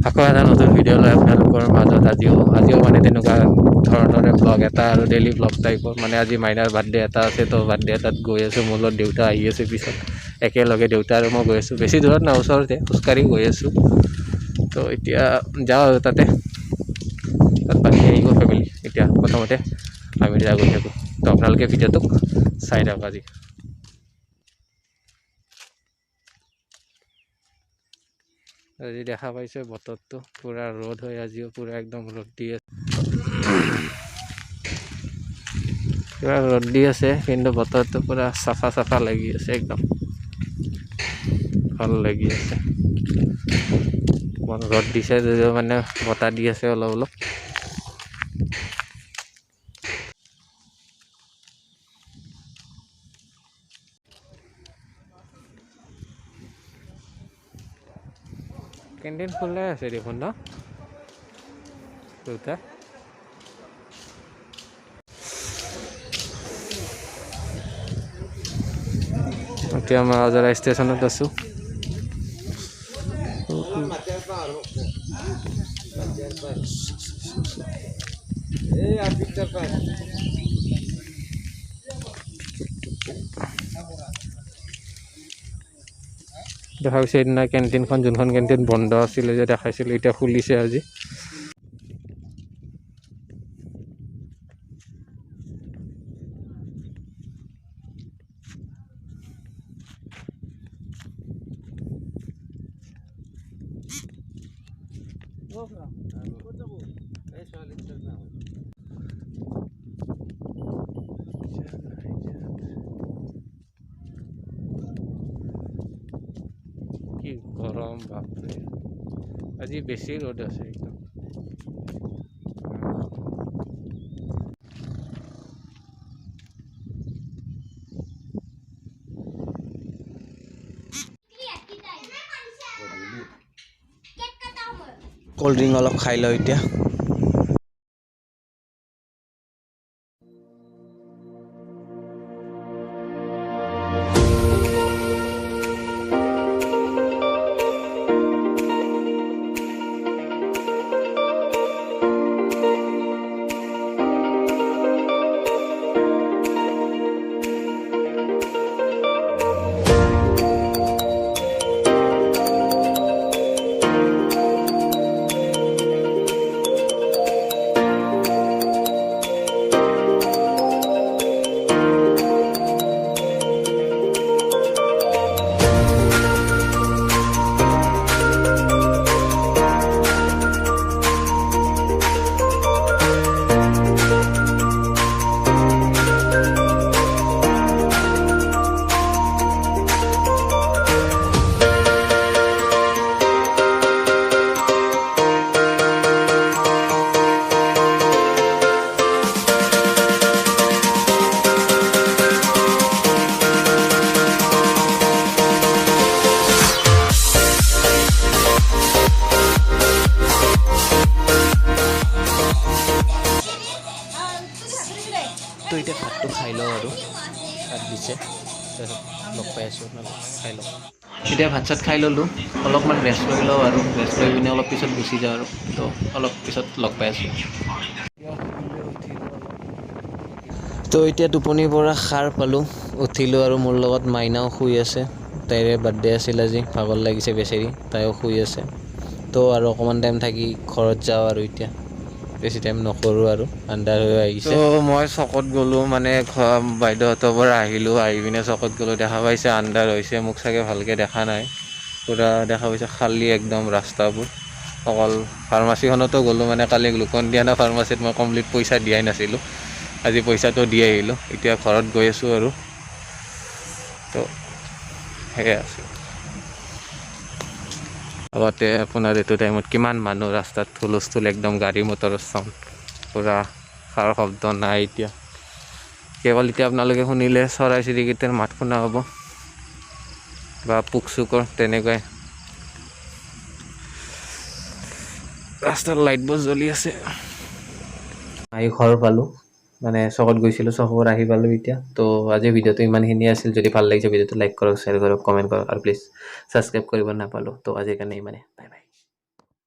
আকৌ এটা নতুন ভিডিঅ' লৈ আপোনালোকৰ মাজত আজিও মানে তেনেকুৱা ধৰণৰে ব্লগ এটা আৰু ডেইলি ব্লগ টাইপৰ মানে আজি মাইনাৰ বাৰ্থডে এটা আছে তো বাৰ্থডে এটাত গৈ আছোঁ মোৰ লগত দেউতা আহি আছে পিছত একেলগে দেউতা আৰু মই গৈ আছোঁ বেছি দূৰত নাই ওচৰতে খোজকাঢ়ি গৈ আছোঁ তো এতিয়া যাওঁ আৰু তাত বাকী আহিব ফেমিলি এতিয়া প্ৰথমতে আমি গৈ থাকোঁ তো আপোনালোকে ভিডিঅ'টোক চাই থাকক আজি দেখা পাইছে বতৰটো পুৰা ৰ'দ হৈ আজিও পুৰা একদম ৰ'দ দি আছে পুৰা ৰ'দ দি আছে কিন্তু বতৰটো পুৰা চাফা লাগি আছে একদম ভাল লাগি আছে ৰ'দ দিছে যদিও মানে বতাহ দি আছে অলপ কেণ্টিন খোলাই আছে দেখোন ন দেউতা এতিয়া মই আজৰা ষ্টেচনত আছোঁ দেখা পাইছে সেইদিনা কেণ্টিনখন যোনখন কেণ্টিন বন্ধ আছিলে যে দেখাইছিলোঁ এতিয়া খুলিছে আজি কি গৰম বাপৰে আজি বেছি ৰ'দ আছে একদম কোল্ড ড্ৰিংক অলপ খাই লওঁ এতিয়া তো এতিয়া ভাতটো খাই লওঁ আৰু ভাত দিছে লগ পাই আছোঁ খাই লওঁ এতিয়া ভাত চাত খাই ল'লোঁ অলপমান ৰেষ্ট লৈ লওঁ আৰু ৰেষ্ট লৈ পিনে অলপ পিছত গুচি যাওঁ আৰু তো অলপ পিছত লগ পাই আছোঁ তো এতিয়া টোপনিৰ পৰা সাৰ পালোঁ উঠিলোঁ আৰু মোৰ লগত মাইনাও শুই আছে তাইৰে বাৰ্থডে আছিল আজি ভাগৰ লাগিছে বেচেৰি তাইও শুই আছে তো আৰু অকণমান টাইম থাকি ঘৰত যাওঁ আৰু এতিয়া বেছি টাইম নকৰোঁ আৰু আন্ধাৰ হৈ আহিছে তো মই চকত গ'লোঁ মানে বাইদেউহঁতৰ পৰা আহিলোঁ আহি পিনে চকত গ'লোঁ দেখা পাইছে আন্ধাৰ হৈছে মোক চাগে ভালকৈ দেখা নাই পূৰা দেখা পাইছে খালী একদম ৰাস্তাবোৰ অকল ফাৰ্মাচীখনতো গ'লোঁ মানে কালি গ্লুকন দিয়া না ফাৰ্মাচীত মই কমপ্লিট পইচা দিয়াই নাছিলোঁ আজি পইচাটো দি আহিলোঁ এতিয়া ঘৰত গৈ আছোঁ আৰু তো সেয়াই আছে আগতে আপোনাৰ এইটো টাইমত কিমান মানুহ ৰাস্তাত হুলস্থুল একদম গাড়ী মটৰৰ চাউণ্ড পূৰা সাৰ শব্দ নাই এতিয়া কেৱল এতিয়া আপোনালোকে শুনিলে চৰাই চিৰিকটিৰ মাত শুনা হ'ব বা পোক চোকৰ তেনেকুৱাই ৰাস্তাৰ লাইটবোৰ জ্বলি আছে আহি ঘৰ পালোঁ মানে চকত গৈছিলোঁ চকত আহি পালোঁ এতিয়া তো আজিৰ ভিডিঅ'টো ইমানখিনি আছিল যদি ভাল লাগিছে ভিডিঅ'টো লাইক কৰক শ্বেয়াৰ কৰক কমেণ্ট কৰক আৰু প্লিজ ছাবস্ক্ৰাইব কৰিব নাপালোঁ তো আজিৰ কাৰণে ইমানে বাই বাই